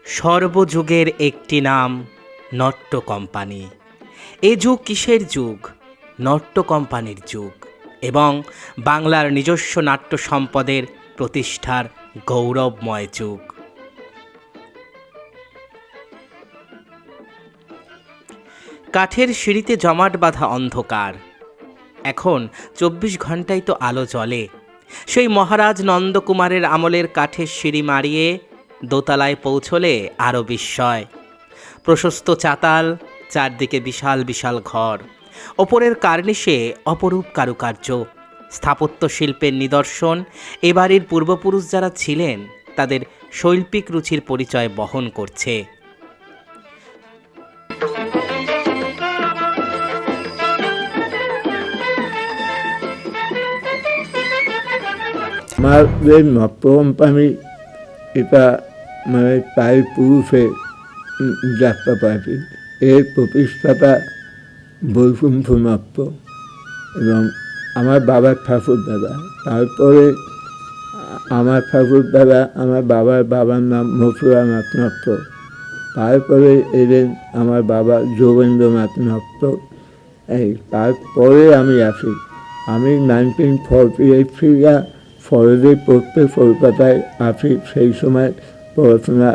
সর্বযুগের একটি নাম নট্য কোম্পানি। এ যুগ কিসের যুগ? নট্য কোম্পানির যুগ এবং বাংলার নিজস্ব নাট্য সম্পদের প্রতিষ্ঠার গৌরবময় যুগ। কাঠের সিঁড়িতে জমাট বাঁধা অন্ধকার, এখন 24 ঘন্টাই তো আলো জ্বলে। সেই মহারাজ নন্দকুমারের আমলের কাঠের সিঁড়ি মারিয়ে দোতলায় পৌঁছলে আরও বিস্ময়। প্রশস্ত চাতাল, চারদিকে বিশাল বিশাল ঘর, ওপরের কার্নিশে অপরূপ কারুকার্য, স্থাপত্য শিল্পের নিদর্শন। এ বাড়ির পূর্বপুরুষ যারা ছিলেন তাদের শৈল্পিক রুচির পরিচয় বহন করছে। আমাদের নট্য কোম্পানি এটা মানে প্রায় পুরুষে যাত্রাপার্টি, এর প্রতিষ্ঠাতা বৈকুণ্ঠ নট্য এবং আমার বাবার ঠাকুর দাদা। তারপরে আমার ঠাকুর দাদা, আমার বাবার নাম মথুরানাথ নট্য। তারপরে এলেন আমার বাবা যোগেন্দ্রনাথ নট্য। তারপরে আমি আসি। আমি 1948 থেকে ফরেজে পড়তে কলকাতায় আসি। সেই সময় পড়াশোনা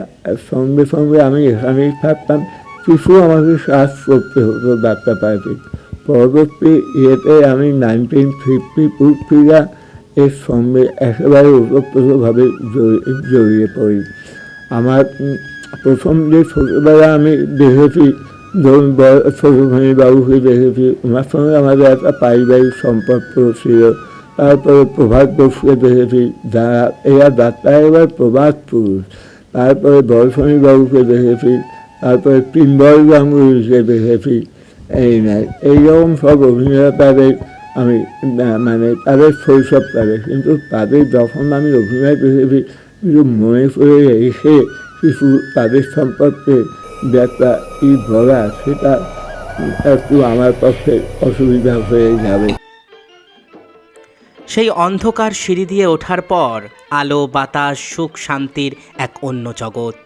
সঙ্গে সঙ্গে আমি এখানেই থাকতাম, কিছু আমাকে কাজ করতে হতো যাত্রাপার্টি। পরবর্তী ইয়েতে আমি 1952 থেকে এর সঙ্গে একেবারে ওতপ্রোতভাবে জড়িয়ে পড়ি। আমার প্রথম যে ছোটোবেলা আমি দেখেছি, ধরুন ছোটোখানি বাবুকে দেখেছি, ওনার সঙ্গে আমাদের একটা পারিবারিক সম্পর্ক ছিল। তারপরে প্রভাত বসুকে দেখেছি, যারা এরা যাত্রা এবার প্রভাত পুরুষ। তারপরে দর্শনী বাবুকে দেখেছি, তারপরে পিম্বল গাঙ্গুলিকে দেখেছি। এইরকম সব অভিনেতাদের আমি মানে তাদের শৈশবকালে, কিন্তু তাদের যখন আমি অভিনয় দেখেছি কিছু মনে করে এসে কিছু তাদের সম্পর্কে একটা কি বলা, সেটা একটু আমার পক্ষে অসুবিধা হয়ে যাবে। সেই অন্ধকার সিঁড়ি দিয়ে ওঠার পর আলো, বাতাস, সুখ, শান্তির এক অন্য জগৎ।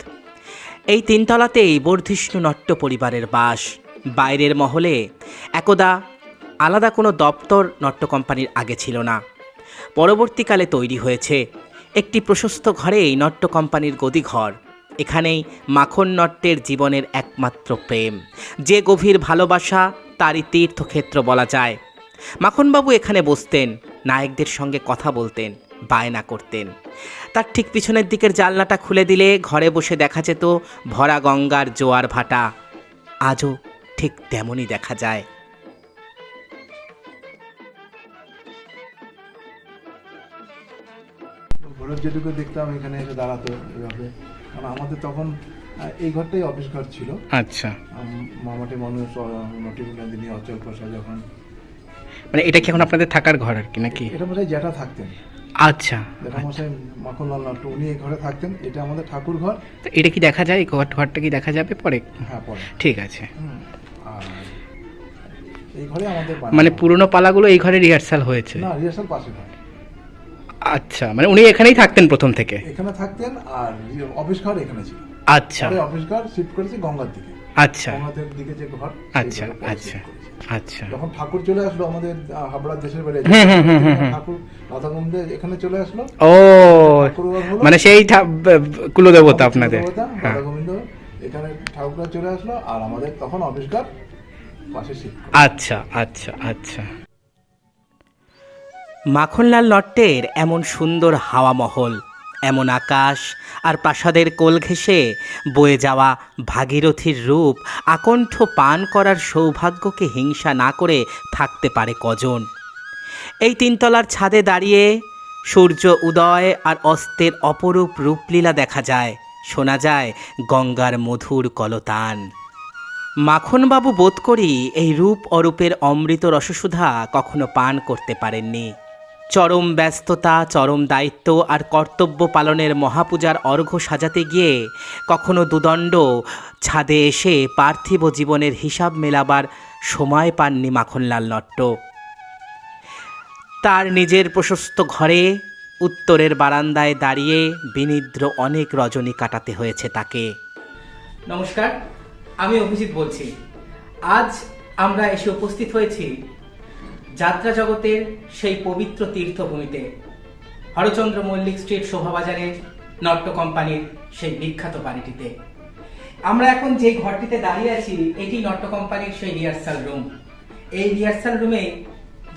এই তিনতলাতেই বর্ধিষ্ণু নট্য পরিবারের বাস। বাইরের মহলে একদা আলাদা কোনো দপ্তর নট্য কোম্পানির আগে ছিল না, পরবর্তীকালে তৈরি হয়েছে। একটি প্রশস্ত ঘরেই নট্য কোম্পানির গদিঘর। এখানেই মাখন নট্যের জীবনের একমাত্র প্রেম, যে গভীর ভালোবাসা, তারই তীর্থক্ষেত্র বলা যায়। মাখনবাবু এখানে বসতেন, নায়কদের সঙ্গে কথা বলতেন, বায়না করতেন। তার ঠিক পিছনের দিকের জানলাটা খুলে দিলে ঘরে বসে দেখা যেত ভরা গঙ্গার জোয়ার ভাটা। আজও ঠিক তেমনই দেখা যায়। ভোরের যেটুকু দেখতাম এখানে এসে দাঁড়াতো এভাবে, কারণ আমাদের তখন এই ঘরটাই অফিস ঘর ছিল। আচ্ছা, মামাটি মানুষ, নটিনন্দিনী, অচল প্রসাদ, যখন মানে এটা কি এখন আপনাদের থাকার ঘর আর কি নাকি? এটা মশাই জ্যাঠা থাকতেন। আচ্ছা, জ্যাঠা মশাই মাখনলাল নট্য, উনি এই ঘরে থাকতেন। এটা আমাদের ঠাকুর ঘর। তো এটা কি দেখা যায়? এই ঘরটা কি দেখা যাবে পরে? হ্যাঁ, পরে। ঠিক আছে। আর এই ঘরে আমাদের মানে পুরনো পালাগুলো এই ঘরে রিহার্সাল হয়েছে? না, রিহার্সাল পাশে হয়। আচ্ছা, মানে উনি এখানেই থাকতেন প্রথম থেকে? এখানে থাকতেন, আর অফিস ঘর এখানে ছিল। আচ্ছা, অফিস ঘর শিফট করেছি গঙ্গার দিকে। আচ্ছা, গঙ্গার দিকে যে ঘর, আচ্ছা আচ্ছা আচ্ছা। যখন ঠাকুর চলে আসলো আমাদের হাবড়ার দেশের বাড়ি, ঠাকুর রাধাকুণ্ডে এখানে চলে আসলো। ও, মানে সেই কুলদেবতা আপনাদের? রাধা গোবিন্দ এখানে ঠাকুররা চলে আসলো, আর আমাদের তখন অফিস ঘর পাশে শিফট। আচ্ছা আচ্ছা আচ্ছা। মাখনলাল নট্যের এমন সুন্দর হাওয়া মহল, এমন আকাশ আর প্রাসাদের কোল ঘেঁষে বয়ে যাওয়া ভাগীরথীর রূপ আকণ্ঠ পান করার সৌভাগ্যকে হিংসা না করে থাকতে পারে কজন? এই তিনতলার ছাদে দাঁড়িয়ে সূর্য উদয় আর অস্তের অপরূপ রূপলীলা দেখা যায়, শোনা যায় গঙ্গার মধুর কলতান। মাখনবাবু বোধ করি এই রূপ অরূপের অমৃত রসসুধা কখনো পান করতে পারেননি। চরম ব্যস্ততা, চরম দায়িত্ব আর কর্তব্য পালনের মহাপূজার অর্ঘ্য সাজাতে গিয়ে কখনো দুদণ্ড ছাদে এসে পার্থিব জীবনের হিসাব মেলাবার সময় পাননি মাখনলাল নট্য। তার নিজের প্রশস্ত ঘরে উত্তরের বারান্দায় দাঁড়িয়ে বিনিদ্র অনেক রজনী কাটাতে হয়েছে তাকে। নমস্কার, আমি অভিজিৎ বলছি। আজ আমরা এসে উপস্থিত হয়েছি যাত্রা জগতের সেই পবিত্র তীর্থভূমিতে, হরচন্দ্র মল্লিক স্ট্রিট শোভাবাজারে নট্য কোম্পানির সেই বিখ্যাত বাড়িটিতে। আমরা এখন যে ঘরটিতে দাঁড়িয়ে আছি এটি নট্য কোম্পানির সেই রিহার্সাল রুম। এই রিহার্সাল রুমে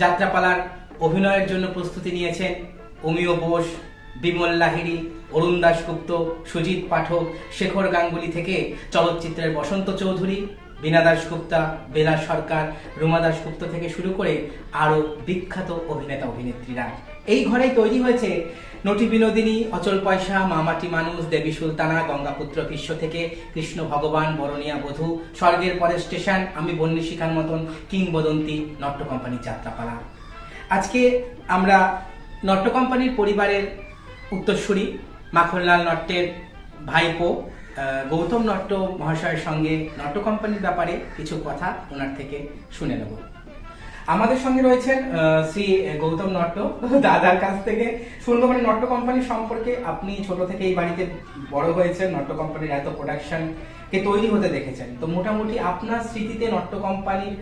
যাত্রাপালার অভিনয়ের জন্য প্রস্তুতি নিয়েছেন অমিয় বোস, বিমল লাহিড়ী, অরুণ দাশগুপ্ত, সুজিত পাঠক, শেখর গাঙ্গুলি থেকে চলচ্চিত্রের বসন্ত চৌধুরী, বীণা দাশগুপ্তা, বেলা সরকার, রুমা দাশগুপ্ত থেকে শুরু করে আরও বিখ্যাত অভিনেতা অভিনেত্রীরা। এই ঘরেই তৈরি হয়েছে নটি বিনোদিনী, অচল পয়সা, মামাটি মানুষ, দেবী সুলতানা, গঙ্গাপুত্র ভীষ্ম থেকে কৃষ্ণ ভগবান, বরণিয়া বধূ, স্বর্গের পরের স্টেশন, আমি বন্যী শিখার মতন কিংবদন্তি নট্য কোম্পানির যাত্রাপালা। আজকে আমরা নট্য কোম্পানির পরিবারের উত্তরসূরি মাখনলাল নট্যের ভাইপো গৌতম নট্য মহাশয়ের সঙ্গে নট্য কোম্পানির ব্যাপারে কিছু কথা ওনার থেকে শুনে নেব। আমাদের সঙ্গে রয়েছেন শ্রী গৌতম নট্য। দাদার কাছ থেকে শুনবো মানে নট্য কোম্পানি সম্পর্কে। আপনি ছোট থেকে এই বাড়িতে বড় হয়েছেন, নট্য কোম্পানির এত প্রোডাকশন কে তৈরি হতে দেখেছেন, তো মোটামুটি আপনার স্মৃতিতে নট্য কোম্পানির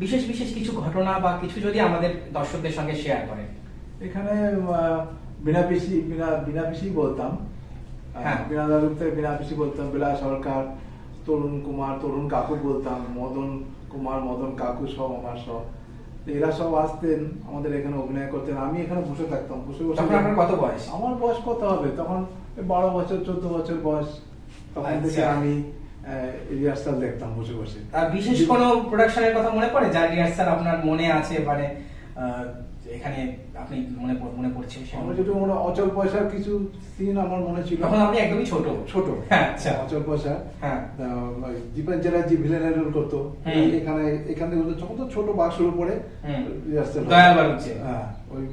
বিশেষ বিশেষ কিছু ঘটনা বা কিছু যদি আমাদের দর্শকদের সঙ্গে শেয়ার করেন। এখানে বিনা পিসি বলতাম, হ্যাঁ। বিনা দাদুতে বিনা পিসি বলতাম, বেলা সরকার, তরুণ কুমার, তরুণ কাকু বলতাম, মদন কুমার, মদন কাকু সব আমার সব। এরা সব আসতেন আমাদের এখানে অভিনয় করতেন, আমি এখানে বসে থাকতাম। বসে বসে তখন আপনার কত বয়স? আমার বয়স কত হবে তখন, 12 বছর 14 বছর বয়স। তখন থেকে আচ্ছা। আমি রিহার্সাল দেখতাম বসে বসে। আর বিশেষ কোনো প্রোডাকশনের কথা মনে পড়ে যার রিহার্সাল আপনার মনে আছে, মানে এখানে আপনি মনে পড়ছে আমার যেটা মনে অচল পয়সার কিছু সিন আমার মনে ছিল। তখন আপনি একদমই ছোট। আচ্ছা। অচল পয়সা, হ্যাঁ। দীপেন চ্যাটার্জি ভিলেনের রোল করতো। হুম। এখানে যখন তো ছোট বাক্সের উপরে রিহার্সাল, দয়াল বাড়ছে। হ্যাঁ, ওই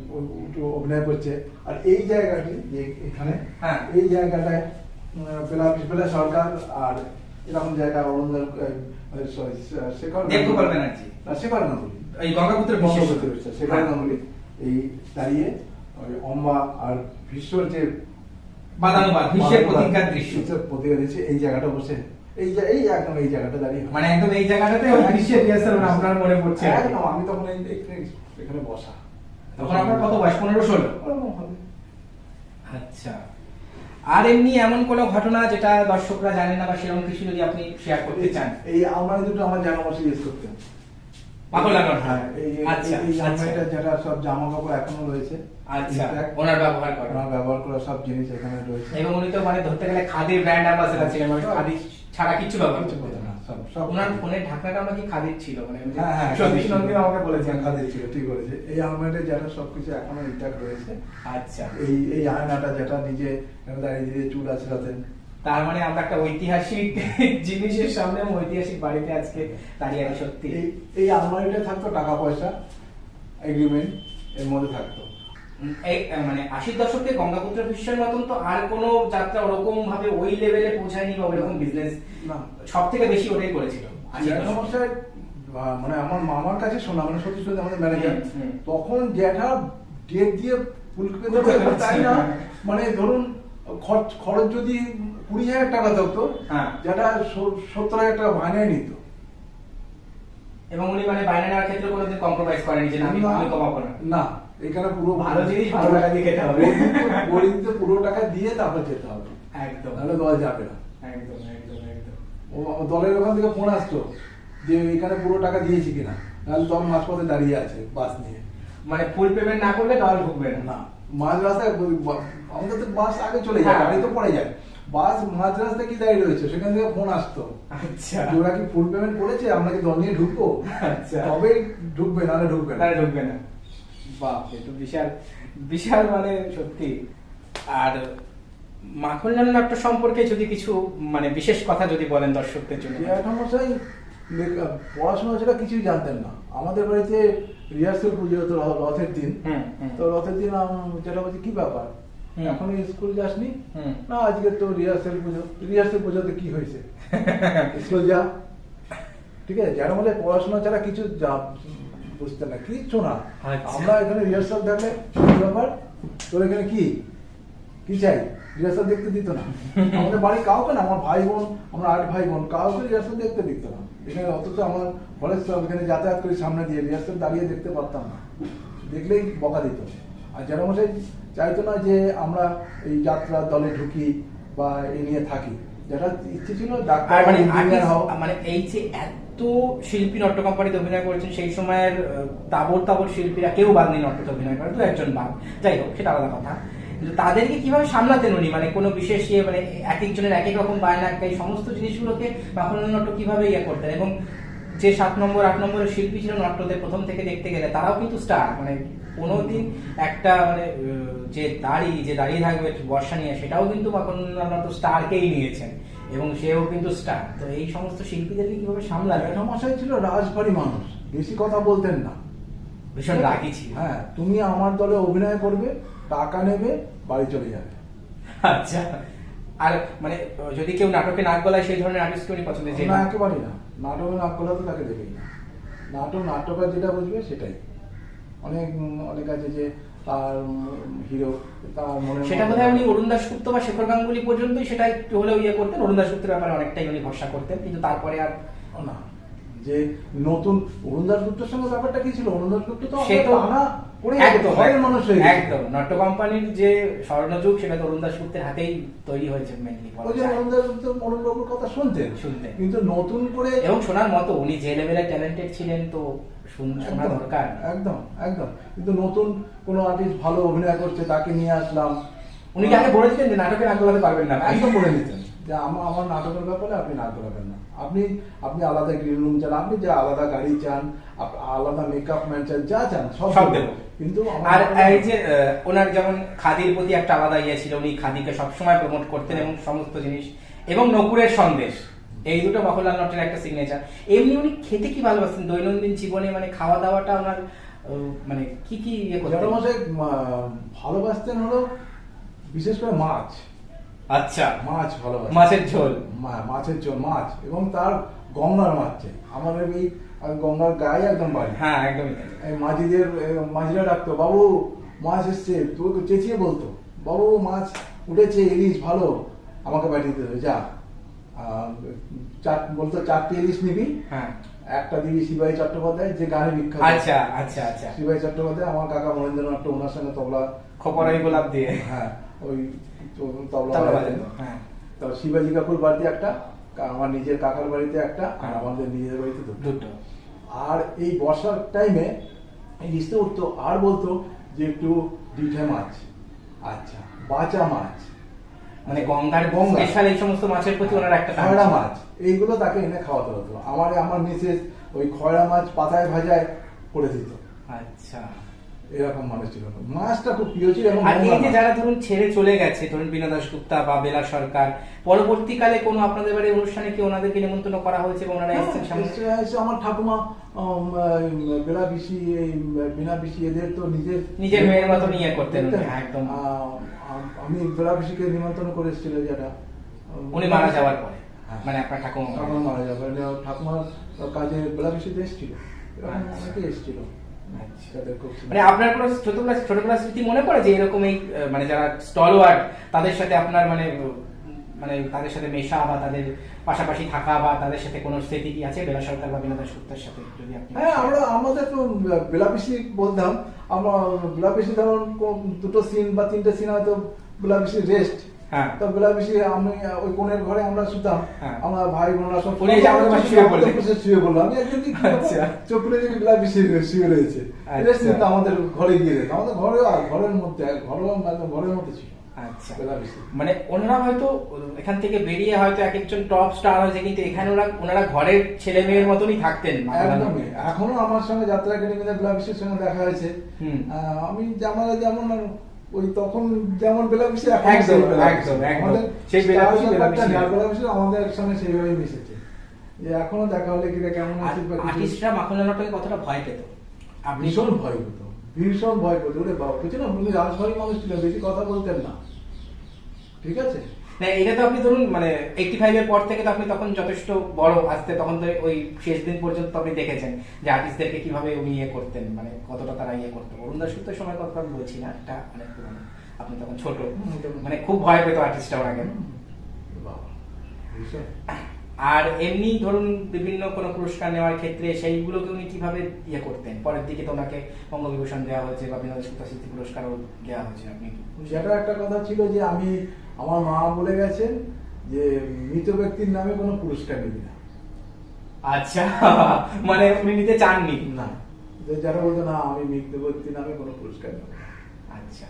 অভিনয় করছে। আর এই জায়গাটি যে এখানে, হ্যাঁ। এই জায়গাটায় বেলা সরকার, আর এরকম জায়গা শেখর দেবগোপাল ব্যানার্জি, শেখর গাঙ্গুলি, এই গঙ্গাপুত্র শেখর গাঙ্গুলি এই দাঁড়িয়ে ওই অম্বা আর ভীষ্মর যে বাদানুবাদ, ভীষ্মের প্রতিজ্ঞার দৃশ্য, প্রতিজ্ঞা দিচ্ছে, এই জায়গাটা বসে এই একদম এই জায়গাটা দাঁড়িয়ে, মানে একদম এই জায়গাটাতে ওই ভীষ্মের রিহার্সাল আপনার মনে পড়ছে। একদম আমি তখন এখানে বসা। তখন আপনার কত বয়স? 15-16 ওরকম হবে। আচ্ছা। আর এমনি এমন কোনো ঘটনা যেটা দর্শকরা জানে না বা সেরকম কিছু যদি আপনি শেয়ার করতে চান? এই আলমারি দুটো আমার জানামাসি ইউজ করতেন। মাখনলাল। হ্যাঁ, আচ্ছা, এই আলমারিটা যেটা সব জামা কাপড় এখনো রয়েছে। আচ্ছা, Intact, ওনার ব্যবহার করেন। ওনার ব্যবহার করা সব জিনিস এখানে রয়েছে। এবং উনি তো মানে ধরতে গেলে খাদির ব্র্যান্ড অ্যাম্বাসেডর ছিলেন, মানে খাদি ছাড়া কিছু ব্যবহার করতেন না। সব ওনার ফোনের ঢাকনাটা আমরা কি খাদির ছিল, মানে হ্যাঁ, হ্যাঁ, সতীশ নন্দী আমাকে বলেছেন। খাদির ছিল, ঠিক বলেছে। এই আলমারিটা যেটা সবকিছু এখনো ইনট্যাক্ট রয়েছে। আচ্ছা। এই আয়নাটা যেটা নিজে দাঁড়িয়ে দিয়ে চুল আছড়াতেন। তার মানে আমরা একটা ঐতিহাসিক জিনিসের সামনে এবং ঐতিহাসিক বাড়িতে আজকে দাঁড়িয়ে আছি। সত্যি এই আলমারিটা থাকতো টাকা পয়সা এগ্রিমেন্ট এর মধ্যে থাকতো। এই মানে 80 দশকে গঙ্গাপুত্র বিশ্বের মতন তো আর কোনো যাত্রা ওরকম ভাবে ওই লেভেলে পৌঁছায়নি বা ওইরকম বিজনেস না, সব থেকে বেশি ওটাই করেছিল। মানে আমার মামার কাছে শোনা, মানে সত্যি সত্যি আমাদের ম্যানেজার হুম। তখন জ্যাঠা ডেট দিয়ে ফুলকে তাই না, মানে ধরুন খরচ যদি 20,000 টাকা থাকতো, হ্যাঁ, যেটা 70,000 টাকা বায়নায় নিত। এবং উনি মানে বাইরে নেওয়ার ক্ষেত্রে কোনোদিন কম্প্রোমাইজ করেনি যে আমি কমাবো না। না, এখানে পুরো ভালো জিনিস ভালো টাকা দিয়ে খেতে হবে। গরিবদের পুরো টাকা দিয়ে তারপর যেতে হবে, একদম, নাহলে দল যাবে না। একদম, একদম, একদম। ও দলের ওখান থেকে ফোন আসতো যে এখানে পুরো টাকা দিয়েছি কিনা, নাহলে দল মাঝপথে দাঁড়িয়ে আছে বাস নিয়ে। মানে ফুল পেমেন্ট না করলে দল ঢুকবে না। না, মাঝ রাস্তায় আমাদের তো বাস আগে চলে যায়, হ্যাঁ। গাড়ি তো পড়ে যায়, বাস মাঝ রাস্তায় কি দাঁড়িয়ে রয়েছে, সেখান থেকে ফোন আসতো আচ্ছা, যে ওরা কি ফুল পেমেন্ট করেছে, আমরা কি দল নিয়ে ঢুকবো, আচ্ছা, তবেই ঢুকবে, নাহলে ঢুকবে না। তারা ঢুকবে না। বাপ, এ তো বিশাল বিশাল, মানে সত্যি। আর মাখনলাল নাট্য সম্পর্কে যদি কিছু মানে বিশেষ কথা যদি বলেন দর্শকদের জন্য। জ্যাঠামশাই পড়াশোনা ছাড়া কিছুই জানতেন না। আমাদের বাড়িতে রিহার্সাল পুজো হতো রথের দিন। তো রথের দিন যেটা বলছি কি ব্যাপার, এখনো স্কুল যাসনি? না, আজকে তো রিহার্সাল পুজো। রিহার্সাল পুজোতে কি হয়েছে, স্কুল যা। ঠিক আছে, যারা বলে পড়াশোনা ছাড়া কিছু বুঝতে না, কিচ্ছু না। আমরা এখানে রিহার্সাল দেখলে কি ব্যাপার, তোর এখানে কি কি চাই, রিহার্সাল দেখতে দিত না। আমাদের বাড়ি কাউকে না, আমার ভাই বোন, আমরা 8 ভাই বোন, কাউকে রিহার্সাল দেখতে দিত না। এখানে অথচ আমার ঘরের সব এখানে যাতায়াত করি সামনে দিয়ে, রিহার্সাল দাঁড়িয়ে দেখতে পারতাম না, দেখলেই বকা দিত। আর জেঠামশাই চাইতো না যে আমরা এই যাত্রার দলে ঢুকি বা এই নিয়ে থাকি। যেটা ইচ্ছে ছিল ডাক্তার আর মানে ইঞ্জিনিয়ার হও। মানে এই যে এত শিল্পী নাট্য কোম্পানিতে অভিনয় করেছেন, সেই সময়ের তাবড় তাবড় শিল্পীরা কেউ বাদ নেই নাট্যতে অভিনয় করে, দু একজন বাদ, যাই হোক সেটা আলাদা কথা। কিন্তু তাদেরকে কিভাবে সামলাতেন উনি, মানে কোনো বিশেষ ইয়ে, মানে এক একজনের এক এক রকম বায়না, এই সমস্ত জিনিসগুলোকে মাখনের নাট্য কিভাবে ইয়ে করতেন? এবং যে 7 নম্বর 8 নম্বরের শিল্পী ছিল নাট্যতে প্রথম থেকে দেখতে গেলে, তারাও কিন্তু স্টার। মানে কোনোদিন একটা মানে যে দাঁড়িয়ে থাকবে বর্ষা নিয়ে, সেটাও কিন্তু মাখনের নাট্য স্টারকেই নিয়েছেন এবং সেও কিন্তু স্টার। তো এই সমস্ত শিল্পীদেরকে কিভাবে সামলাবে? জ্যাঠামশাই ছিল রাজবাড়ি মানুষ, বেশি কথা বলতেন না, ভীষণ রাগী ছিল। হ্যাঁ, তুমি আমার দলে অভিনয় করবে, টাকা নেবে, বাড়ি চলে যাবে। আচ্ছা, আর মানে যদি কেউ নাটকে নাক গলায়, সেই ধরনের আর্টিস্টকে উনি পছন্দ? যে না, একেবারেই না। নাটকে নাক গলা তো তাকে দেবেই না। নাটকের যেটা বুঝবে সেটাই। অনেক আছে যে তার হিরো, তার মনে, সেটা বোধহয় উনি অরুণ দাশগুপ্ত বা শেখর গাঙ্গুলি পর্যন্তই সেটা একটু হলেও ইয়ে করতেন। অরুণ দাশগুপ্তের ব্যাপারে অনেকটাই উনি ভরসা করতেন, কিন্তু তারপরে আর না। যে নতুন অরুণ দাশগুপ্তের সঙ্গে ব্যাপারটা কি ছিল, অরুণ দাশগুপ্ত তো সে তো টানা পড়ে একদম ঘরের মানুষ হয়ে গেছে। একদম নাট্য কোম্পানির যে স্বর্ণযুগ, সেটা তো অরুণ দাশগুপ্তের হাতেই তৈরি হয়েছে মেনলি। ওই যে অরুণ দাশগুপ্ত অরুণবাবুর কথা শুনতেন, কিন্তু নতুন করে এবং শোনার মতো, উনি যে লেভেলে ট্যালেন্টেড ছিলেন, তো শোনা দরকার। একদম একদম। কিন্তু নতুন কোনো আর্টিস্ট ভালো অভিনয় করছে, তাকে নিয়ে আসলাম। উনি কি আগে বলে দিতেন যে নাটকে নাক গলাতে পারবেন না? একদম বলে দিতেন যে আমার নাটকের ব্যাপারে আপনি নাক গলাবেন না। আপনি আলাদা গ্রিন রুম চান, আপনি যা আলাদা গাড়ি চান, আলাদা মেকআপ ম্যান চান, যা চান সব দেবো। কিন্তু আর এই যে ওনার যেমন খাদির প্রতি একটা আলাদা ইয়ে ছিল, উনি খাদিকে সবসময় প্রমোট করতেন এবং সমস্ত জিনিস, এবং নকুরের সন্দেশ, এই দুটো মাখনলাল নাটের একটা সিগনেচার। এমনি উনি খেতে কি ভালোবাসতেন দৈনন্দিন জীবনে, মানে খাওয়া দাওয়াটা ওনার মানে কি ইয়ে করতেন? জ্যাঠামশাই ভালোবাসতেন হলো বিশেষ করে মাছ। আচ্ছা, মাছ ভালোবাসতেন, মাছের ঝোল, মাছের ঝোল, মাছ, এবং তার গঙ্গার মাছ চাই। আমাদের এই গঙ্গার গায়ে একদম বাড়ি। হ্যাঁ, একদমই। মাঝিরা ডাকতো, বাবু মাছ এসছে, তোকে চেঁচিয়ে বলতো, বাবু মাছ উঠেছে, ইলিশ ভালো, আমাকে পাঠিয়ে দিতে হবে, যা। বলতো 4টি ইলিশ নিবি, হ্যাঁ, একটা দিবি শিবাই চট্টোপাধ্যায়, যে গানে বিখ্যাত। আচ্ছা আচ্ছা আচ্ছা। শিবাই চট্টোপাধ্যায়, আমার কাকা মহেন্দ্রনাথ, ওনার সঙ্গে তবলা, খোপরাই গোলাপ দিয়ে, হ্যাঁ, ওই তবলা তবলা বাজাতেন। বাজানো, হ্যাঁ। তো শিবাজি কাকুর বাড়িতে একটা, আমার নিজের কাকার বাড়িতে একটা, আর হ্যাঁ। আমাদের নিজের বাড়িতে দুটো। আর এই বর্ষার টাইমে ইলিশতে উঠতো, আর বলতো যে একটু ডিঠে মাছ, আচ্ছা বাঁচা মাছ, মানে গঙ্গার স্পেশাল এই সমস্ত মাছের প্রতি ওনার একটা টান খয়রা ছিল। মাছ, এইগুলো তাকে এনে খাওয়াতে হতো। আমার মিসেস ওই খয়রা মাছ পাতায় ভাজায় করে দিত। আচ্ছা, এরকম মানুষ ছিল, মাছটা খুব প্রিয় ছিল। এবং আর এই যে যারা ধরুন ছেড়ে চলে গেছে, ধরুন বীণা দাশগুপ্তা বা বেলা সরকার, পরবর্তীকালে কোনো আপনাদের বাড়ির অনুষ্ঠানে কি ওনাদেরকে নিমন্ত্রণ করা হয়েছে এবং ওনারা এসেছেন সামনে? আমার ঠাকুমা বেলা পিসি, এই বিনা পিসি, এদের তো নিজের মেয়ের মতো নিয়ে করতেন উনি, একদম। আমি বেলা পিসিকে নিমন্ত্রণ করে এসেছিল, যেটা উনি মারা যাওয়ার পরে, হ্যাঁ। মানে আপনার ঠাকুমা মারা যাওয়ার পরে ঠাকুমার কাজে বেলা পিসিতে এসেছিল, আচ্ছা। অনেকে এসেছিল। মানে আপনার কোনো ছোটবেলার স্মৃতি মনে পড়ে যে এরকম এই মানে যারা স্টলওয়ার্ড, তাদের সাথে আপনার মানে তাদের সাথে মেশা বা তাদের পাশাপাশি থাকা, বা তাদের সাথে কোনো স্মৃতি কি আছে বেলা সরকার বা বীণা দাশগুপ্তার সাথে, যদি আপনি? হ্যাঁ, আমাদের তো বেলাপিসি বলতাম। আমরা বেলাপিসি ধরুন 2টো সিন বা 3টে সিন হয়তো বেলাপিসি রেস্ট, হ্যাঁ, তো বেলাপিসি আমি ওই কোণের ঘরে আমরা শুতাম, হ্যাঁ। আমরা ভাই বোনরা সব উনি আমাদের পাশে শুয়ে বললাম, আমি একদিন আচ্ছা। চোখ খুলে দেখি বেলাপিসি শুয়ে রয়েছে, রেস্ট আচ্ছা। নিতে আমাদের ঘরে গিয়ে যেত। আমাদের ঘরের মধ্যে ঘরের মধ্যে ছিল। আচ্ছা, বেলাপিসি মানে ওনারা হয়তো এখান থেকে বেরিয়ে হয়তো এক একজন টপ স্টার হয়েছে, কিন্তু এখানে ওনারা ঘরের ছেলে মেয়ের মতনই থাকতেন। একদমই। এখনো আমার সঙ্গে যাত্রা একাডেমিতে বেলাপিসির সঙ্গে দেখা হয়েছে। আমি যেমন ওই তখন যেমন বেলাপিসি, একদম সেই বেলাপিসি আমাদের সঙ্গে সেইভাবেই মিশেছে, যে এখনো দেখা হলে কিনা কেমন আছে। আর্টিস্টরা মাখনলাল নাটকে কতটা ভয় পেত? ভীষণ ভয় পেত, ভীষণ ভয় পেত। ওরে বাবা, বুঝছেন, উনি রাজবাড়ি মানুষ ছিলেন, বেশি কথা বলতেন না, ঠিক আছে। না, এটা তো আপনি ধরুন মানে 85 এর পর থেকে তো আপনি তখন যথেষ্ট বড় আসতে, তখন তো ওই শেষ দিন পর্যন্ত আপনি দেখেছেন যে আর্টিস্টদেরকে কিভাবে উনি ইয়ে করতেন, মানে কতটা তারা ইয়ে করতেন। অরুণ দাশগুপ্তের সময় কথা আমি বলছি না, এটা অনেক পুরনো। আপনি তখন ছোট, মানে খুব ভয় পেত আর্টিস্টরা ওনাকে। বাবা, ভীষণ। আর এমনি ধরুন বিভিন্ন কোনো পুরস্কার নেওয়ার ক্ষেত্রে সেইগুলোকে উনি কিভাবে ইয়ে করতেন? পরের দিকে তো ওনাকে বঙ্গবিভূষণ দেওয়া হয়েছে বা বিনোদ স্মৃতি পুরস্কারও দেওয়া হয়েছে, আপনি সেটা একটা কথা ছিল যে আমার মা বলে গেছেন যে মৃত ব্যক্তির নামে কোনো পুরস্কার নিবি না। আচ্ছা, মানে উনি নিতে চাননি? না, যে যারা বলতো না আমি মৃত ব্যক্তির নামে কোনো পুরস্কার নেব না। আচ্ছা,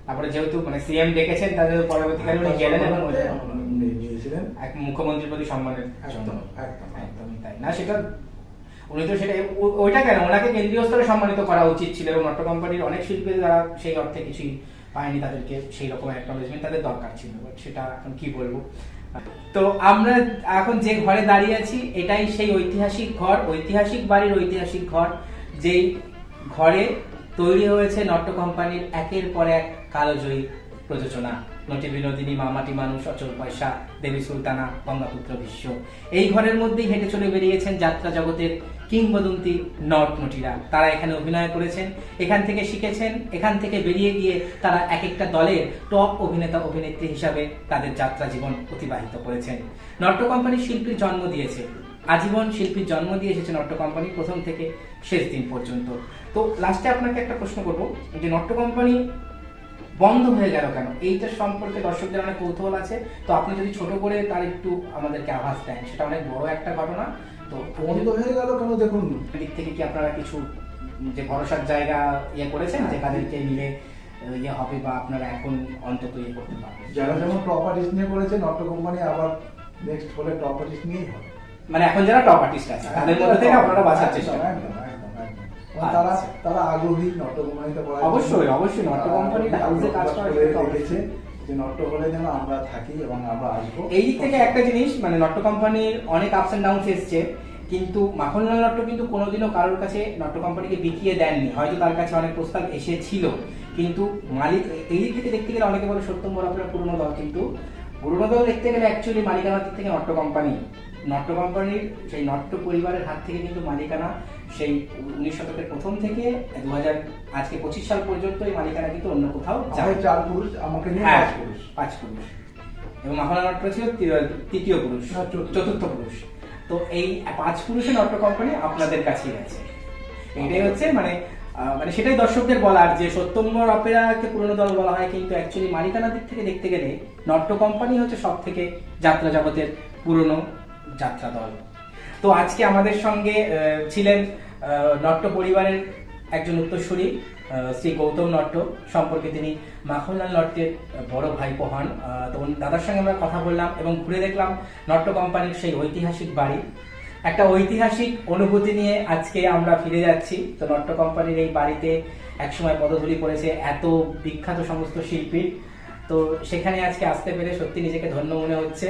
তারপরে যেহেতু মানে সিএম ডেকেছেন, তাদের পরবর্তীকালে উনি গেলেন এবং নিয়েছিলেন এক মুখ্যমন্ত্রীর প্রতি সম্মানের জন্য। একদম একদম একদমই তাই না, সেটা উনি তো সেটা ওইটা কেন, ওনাকে কেন্দ্রীয় স্তরে সম্মানিত করা উচিত ছিল এবং নাট্য কোম্পানির অনেক শিল্পী যারা সেই অর্থে কিছুই পায়নি, তাদেরকে সেই রকম অ্যাকনলেজমেন্ট তাদের দরকার ছিল। বাট সেটা এখন কি বলবো। তো আমরা এখন যে ঘরে দাঁড়িয়ে আছি এটাই সেই ঐতিহাসিক ঘর, ঐতিহাসিক বাড়ির ঐতিহাসিক ঘর, যেই ঘরে তৈরি হয়েছে নাট্য কোম্পানির একের পর এক কালজয়ী প্রযোজনা, নটি বিনোদিনী, মামাটি মানুষ, অচল পয়সা, দেবী সুলতানা, গঙ্গাপুত্র বিশ্ব। এই ঘরের মধ্যেই হেঁটে চলে বেরিয়েছেন যাত্রা জগতের কিংবদন্তি নটনটিরা। তারা এখানে অভিনয় করেছেন, এখান থেকে শিখেছেন, এখান থেকে বেরিয়ে গিয়ে তারা এক একটা দলের টপ অভিনেতা অভিনেত্রী হিসাবে তাদের যাত্রা জীবন অতিবাহিত করেছেন। নাট্য কোম্পানি শিল্পীর জন্ম দিয়েছে, আজীবন শিল্পীর জন্ম দিয়ে এসেছে নাট্য কোম্পানি প্রথম থেকে শেষ দিন পর্যন্ত। তো লাস্টে আপনাকে একটা প্রশ্ন করবো, যে নাট্য কোম্পানি বন্ধ হয়ে গেল কেন, এইটার সম্পর্কে দর্শকদের অনেক কৌতূহল আছে। তো আপনি যদি ছোট করে তার একটু আমাদেরকে আভাস দেন, সেটা অনেক বড় একটা ঘটনা। তো বন্ধ হয়ে গেল কেন, দেখুন দিক থেকে কি আপনারা কিছু যে ভরসার জায়গা ইয়ে করেছেন, যে কাদেরকে মিলে ইয়ে হবে বা আপনারা এখন অন্তত ইয়ে করতে পারবেন? যারা যেমন টপ আর্টিস্ট নিয়ে করেছে, নাট্য কোম্পানি আবার নেক্সট হলে টপ আর্টিস্ট নিয়েই হবে। মানে এখন যারা টপ আর্টিস্ট আছে তাদের মধ্যে থেকে আপনারা বাঁচার চেষ্টা করবেন। একদম একদম একদম। তারা তারা আগ্রহী নাট্য কোম্পানিতে করার জন্য। অবশ্যই অবশ্যই নাট্য কোম্পানি হাউসে কাজ করে রেখেছে যে নাট্য হলে যেন আমরা থাকি এবং আমরা আসবো। এই দিক থেকে একটা জিনিস, মানে নাট্য কোম্পানির অনেক আপস এন্ড ডাউনস এসছে, কিন্তু মাখনলাল নাট্য কিন্তু কোনোদিনও কারোর কাছে নাট্য কোম্পানিকে বিকিয়ে দেননি। হয়তো তার কাছে অনেক প্রস্তাব এসেছিল, কিন্তু মালিক এই দিক থেকে দেখতে গেলে অনেকে বলে সত্যম বরাবরের পুরনো দল, কিন্তু পুরনো দল দেখতে গেলে অ্যাকচুয়ালি মালিকানার দিক থেকে নাট্য কোম্পানি, নাট্য কোম্পানির সেই নাট্য পরিবারের হাত থেকে কিন্তু মালিকানা সেই 19 শতকের প্রথম থেকে 2000 আজকে 25 সাল পর্যন্ত এই মালিকানা কিন্তু অন্য কোথাও যায়। 4 পুরুষ, আমাকে নিয়ে 5 পুরুষ, 5 পুরুষ, এবং মাখনলাল নাট্য ছিল তৃতীয় পুরুষ, চতুর্থ পুরুষ। তো এই 5 পুরুষের নাট্য কোম্পানি আপনাদের কাছেই আছে। এটাই হচ্ছে মানে মানে সেটাই দর্শকদের বলার, যে সত্যম্বর অপেরাকে পুরনো দল বলা হয়, কিন্তু অ্যাকচুয়ালি মালিকানার দিক থেকে দেখতে গেলে নাট্য কোম্পানি হচ্ছে সব থেকে যাত্রা জগতের পুরনো যাত্রা দল। তো আজকে আমাদের সঙ্গে ছিলেন নাট্য পরিবারের একজন উত্তরসূরি, শ্রী গৌতম নট্য, সম্পর্কে তিনি মাখনলাল নট্যের বড় ভাইপো হন। তো দাদার সঙ্গে আমরা কথা বললাম এবং ঘুরে দেখলাম নাট্য কোম্পানির সেই ঐতিহাসিক বাড়ি। একটা ঐতিহাসিক অনুভূতি নিয়ে আজকে আমরা ফিরে যাচ্ছি। তো নাট্য কোম্পানির এই বাড়িতে একসময় পদধূলি পড়েছে এত বিখ্যাত সমস্ত শিল্পী। তো সেখানে আজকে আসতে পেরে সত্যি নিজেকে ধন্য মনে হচ্ছে।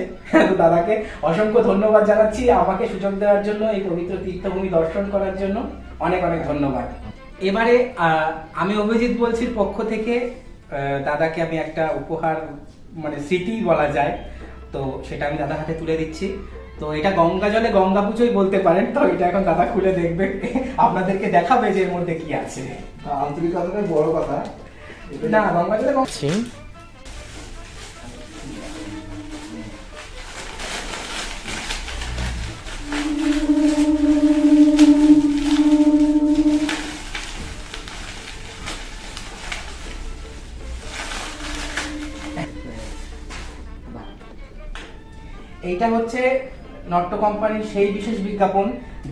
তো দাদাকে অসংখ্য ধন্যবাদ জানাচ্ছি আমাকে সুযোগ দেওয়ার জন্য, এই পবিত্র তীর্থভূমি দর্শন করার জন্য অনেক অনেক ধন্যবাদ। এবারে আমি অভিজিৎ বলছি পক্ষ থেকে দাদাকে আমি একটা উপহার, মানে স্মৃতি বলা যায়, তো সেটা আমি দাদার হাতে তুলে দিচ্ছি। তো এটা গঙ্গা জলে গঙ্গা পুজোই বলতে পারেন। তো এটা এখন দাদা খুলে দেখবে, আপনাদেরকে দেখাবে যে এর মধ্যে কি আছে। আন্তরিকতাটাই বড় কথা। না, গঙ্গা জলে এইটা হচ্ছে নাট্য কোম্পানির সেই বিশেষ বিজ্ঞাপন,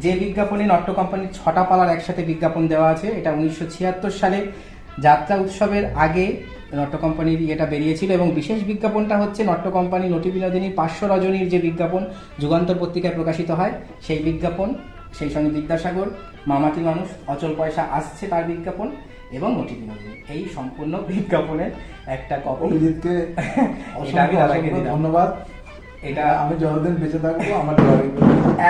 যে বিজ্ঞাপনে নাট্য কোম্পানির 6টা পালার একসাথে বিজ্ঞাপন দেওয়া আছে। এটা 1976 সালে যাত্রা উৎসবের আগে নাট্য কোম্পানির এটা বেরিয়েছিল, এবং বিশেষ বিজ্ঞাপনটা হচ্ছে নাট্য কোম্পানি নটি বিনোদিনী 500 রজনীর যে বিজ্ঞাপন যুগান্তর পত্রিকায় প্রকাশিত হয়, সেই বিজ্ঞাপন, সেই সঙ্গে বিদ্যাসাগর, মামাটি মানুষ, অচল পয়সা আসছে তার বিজ্ঞাপন, এবং নটি বিনোদিনী, এই সম্পূর্ণ বিজ্ঞাপনের একটা কপি। অভিজিৎকে ধন্যবাদ। এটা আমি যতদিন বেঁচে থাকবো আমার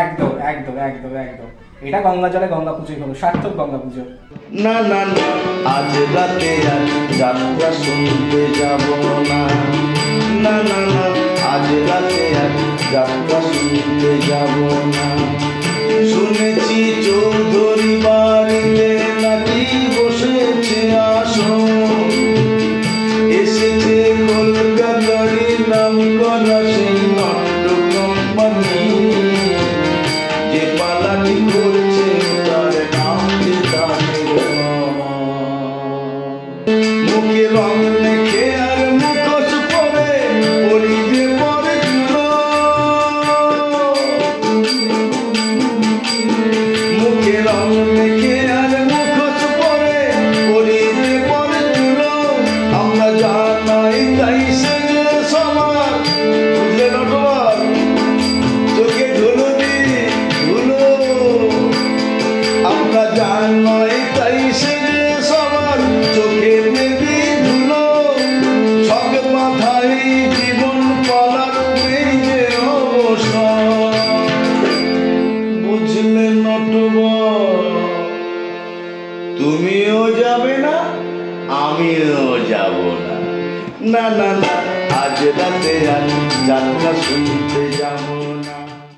একদম একদম একদম একদম এটা গঙ্গা জলে গঙ্গা পুজোই হলো, সার্থক গঙ্গা পুজো। না না না, আজ রাতে আর যাত্রা শুনতে যাব না। না না না, আজ রাতে আর যাত্রা শুনতে যাব না। শুনেছি চৌধুরী বাড়িতে নাকি বসেছে আসো, এসে না না না আজ রাতে আর যাত্রা শুনতে যাব